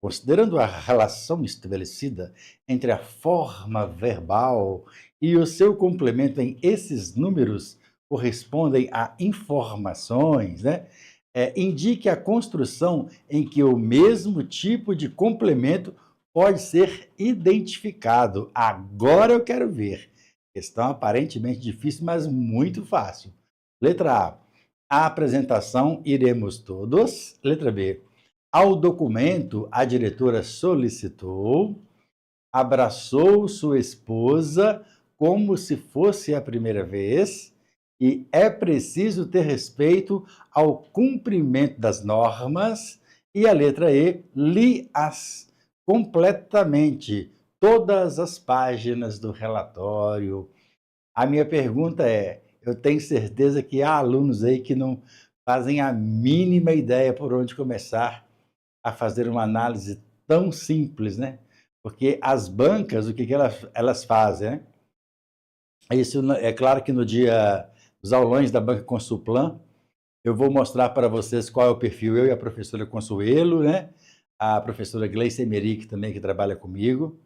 Considerando a relação estabelecida entre a forma verbal e o seu complemento em esses números correspondem a informações, né? Indique a construção em que o mesmo tipo de complemento pode ser identificado. Agora eu quero ver. Questão aparentemente difícil, mas muito fácil. Letra A. A apresentação iremos todos. Letra B. Ao documento, a diretora solicitou, abraçou sua esposa como se fosse a primeira vez e é preciso ter respeito ao cumprimento das normas. E a letra E, li-as completamente, todas as páginas do relatório. A minha pergunta é, eu tenho certeza que há alunos aí que não fazem a mínima ideia por onde começar a fazer uma análise tão simples, né? Porque as bancas, o que elas fazem, né? Isso é claro que no dia dos aulões da Banca Consulplan, eu vou mostrar para vocês qual é o perfil, eu e a professora Consuelo, né? A professora Gleice Emerick também, que trabalha comigo.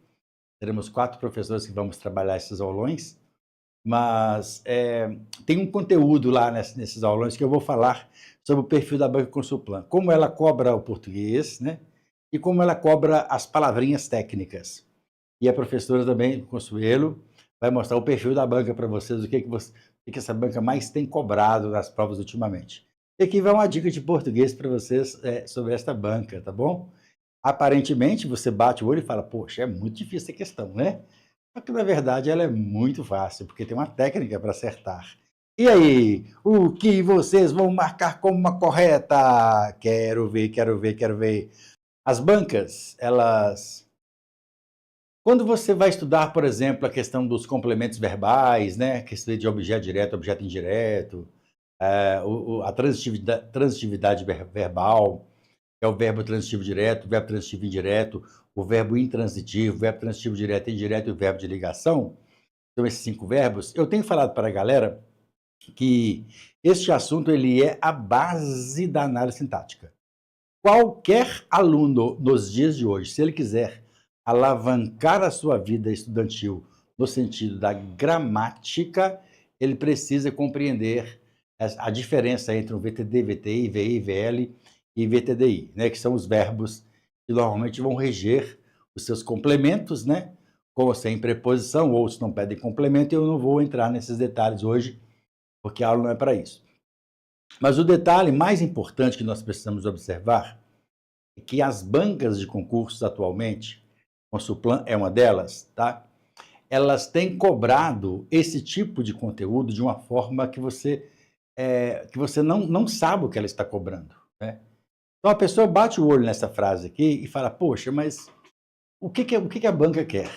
Teremos 4 professores que vamos trabalhar esses aulões, mas tem um conteúdo lá nesses aulões que eu vou falar sobre o perfil da Banca Consulplan, como ela cobra o português, né? E como ela cobra as palavrinhas técnicas. E a professora também, Consuelo, vai mostrar o perfil da banca para vocês, o que essa banca mais tem cobrado nas provas ultimamente. E aqui vai uma dica de português para vocês sobre esta banca, tá bom? Aparentemente, você bate o olho e fala, poxa, é muito difícil essa questão, né? Só que, na verdade, ela é muito fácil, porque tem uma técnica para acertar. E aí, o que vocês vão marcar como uma correta? Quero ver, quero ver, quero ver. As bancas, elas... Quando você vai estudar, por exemplo, a questão dos complementos verbais, né? A questão de objeto direto, objeto indireto, a transitividade verbal, é o verbo transitivo direto, o verbo transitivo indireto, o verbo intransitivo, o verbo transitivo direto e indireto e o verbo de ligação. São esses 5 verbos. Eu tenho falado para a galera que este assunto ele é a base da análise sintática. Qualquer aluno nos dias de hoje, se ele quiser alavancar a sua vida estudantil no sentido da gramática, ele precisa compreender a diferença entre o VTD, VTI, VI, VL e VTDI, né, que são os verbos que normalmente vão reger os seus complementos, né, com ou sem preposição, ou se não pedem complemento, eu não vou entrar nesses detalhes hoje, porque a aula não é para isso. Mas o detalhe mais importante que nós precisamos observar é que as bancas de concursos atualmente, Consulplan é uma delas, tá? Elas têm cobrado esse tipo de conteúdo de uma forma que você não sabe o que ela está cobrando, né? Então a pessoa bate o olho nessa frase aqui e fala, poxa, mas o que a banca quer?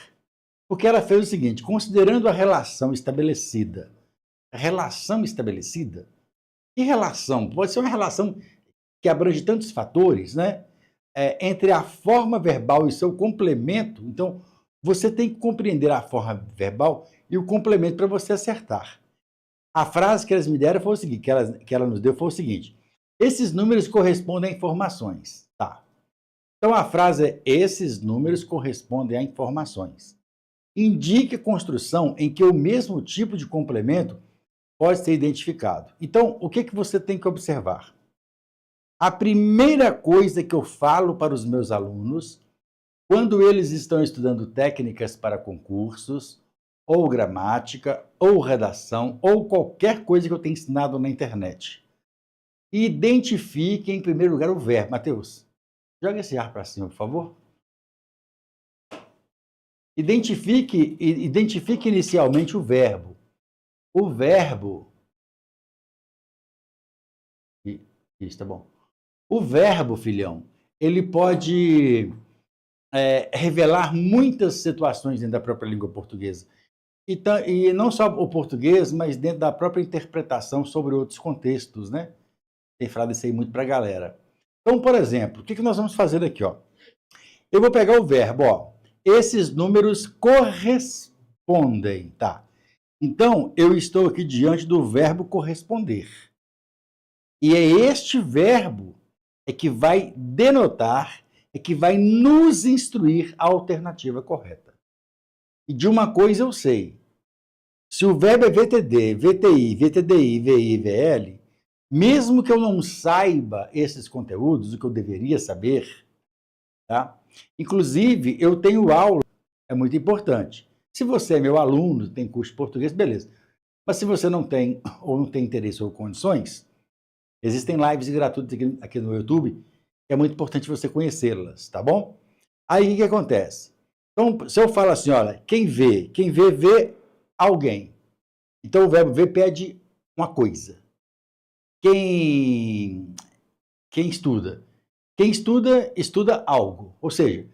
Porque ela fez o seguinte, considerando a relação estabelecida. Relação estabelecida? Que relação? Pode ser uma relação que abrange tantos fatores, né? Entre a forma verbal e seu complemento. Então, você tem que compreender a forma verbal e o complemento para você acertar. A frase que elas me deram foi o seguinte, que ela nos deu foi o seguinte, esses números correspondem a informações. Tá. Então, a frase é, esses números correspondem a informações. Indique a construção em que o mesmo tipo de complemento pode ser identificado. Então, o que você tem que observar? A primeira coisa que eu falo para os meus alunos, quando eles estão estudando técnicas para concursos, ou gramática, ou redação, ou qualquer coisa que eu tenha ensinado na internet, identifique em primeiro lugar o verbo. Matheus, joga esse ar para cima, por favor. Identifique inicialmente o verbo. O verbo... Isso, tá bom. O verbo, filhão, ele pode revelar muitas situações dentro da própria língua portuguesa. E não só o português, mas dentro da própria interpretação sobre outros contextos, né? Tem falado isso aí muito para a galera. Então, por exemplo, o que nós vamos fazer aqui, ó? Eu vou pegar o verbo, ó. Esses números correspondem, tá? Então, eu estou aqui diante do verbo corresponder. E é este verbo que vai denotar é que vai nos instruir a alternativa correta. E de uma coisa eu sei, se o verbo é VTD, VTI, VTDI, VI, VL, mesmo que eu não saiba esses conteúdos, o que eu deveria saber, tá? Inclusive, eu tenho aula, é muito importante. Se você é meu aluno, tem curso de português, beleza. Mas se você não tem, ou não tem interesse ou condições, existem lives gratuitas aqui no YouTube, é muito importante você conhecê-las, tá bom? Aí o que acontece? Então, se eu falo assim, olha, quem vê, vê alguém. Então, o verbo ver pede uma coisa. Quem estuda? Quem estuda, estuda algo. Ou seja,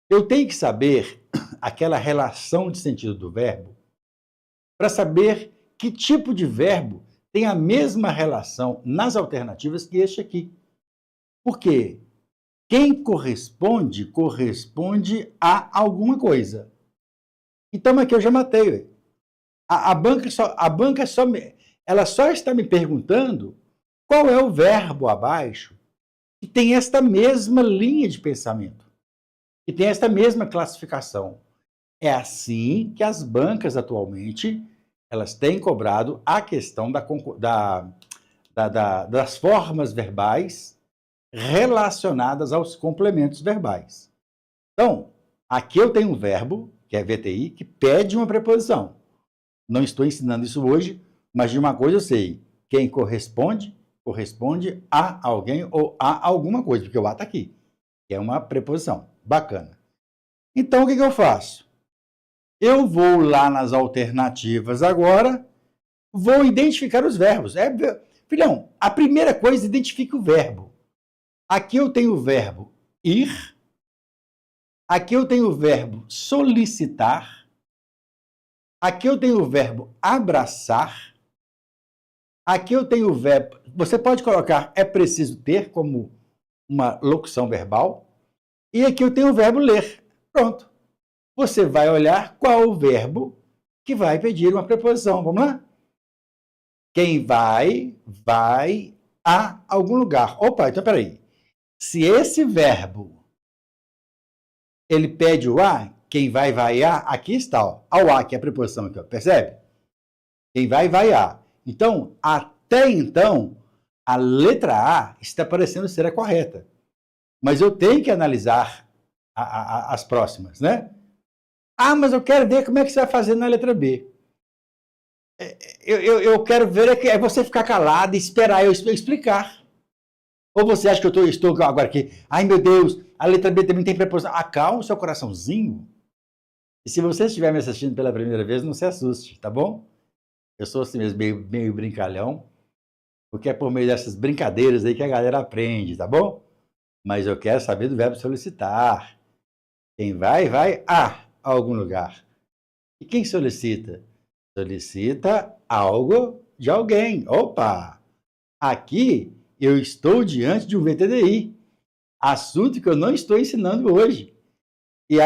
eu tenho que saber aquela relação de sentido do verbo para saber que tipo de verbo tem a mesma relação nas alternativas que este aqui. Por quê? Quem corresponde, corresponde a alguma coisa. Então, aqui eu já matei. A banca ela só está me perguntando qual é o verbo abaixo que tem esta mesma linha de pensamento, que tem esta mesma classificação. É assim que as bancas atualmente elas têm cobrado a questão das formas verbais relacionadas aos complementos verbais. Então, aqui eu tenho um verbo, que é VTI, que pede uma preposição. Não estou ensinando isso hoje, mas de uma coisa eu sei. Quem corresponde, corresponde a alguém ou a alguma coisa, porque o a está aqui, que é uma preposição. Bacana. Então, o que eu faço? Eu vou lá nas alternativas agora, vou identificar os verbos. Filhão, a primeira coisa, identifique o verbo. Aqui eu tenho o verbo ir, aqui eu tenho o verbo solicitar, aqui eu tenho o verbo abraçar, aqui eu tenho o verbo... Você pode colocar é preciso ter como uma locução verbal, e aqui eu tenho o verbo ler. Pronto. Você vai olhar qual o verbo que vai pedir uma preposição. Vamos lá? Quem vai a algum lugar. Opa, então peraí. Se esse verbo ele pede o a, quem vai a, aqui está. Ó. Ao a, que é a preposição aqui, ó, percebe? Quem vai a. Então, até então, a letra A está parecendo ser a correta. Mas eu tenho que analisar as próximas, né? Ah, mas eu quero ver como é que você vai fazer na letra B. Eu quero ver é você ficar calado e esperar eu explicar. Ou você acha que eu estou agora aqui, ai meu Deus, a letra B também tem preposição. Acalma o seu coraçãozinho. E se você estiver me assistindo pela primeira vez, não se assuste, tá bom? Eu sou assim mesmo, meio brincalhão, porque é por meio dessas brincadeiras aí que a galera aprende, tá bom? Mas eu quero saber do verbo solicitar. Quem vai a algum lugar. E quem solicita? Solicita algo de alguém. Opa! Aqui eu estou diante de um VTDI, assunto que eu não estou ensinando hoje. E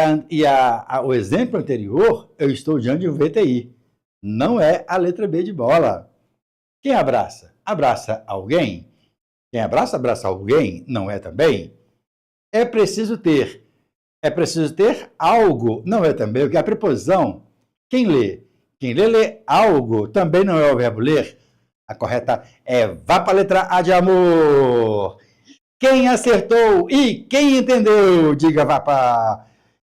o exemplo anterior, eu estou diante de um VTI. Não é a letra B de bola. Quem abraça? Abraça alguém? Quem abraça, abraça alguém? Não é também? É preciso ter. É preciso ter algo, não é também, porque a preposição, quem lê? Quem lê algo, também não é o verbo ler. A correta é vá para a letra A de amor. Quem acertou e quem entendeu, diga vá para...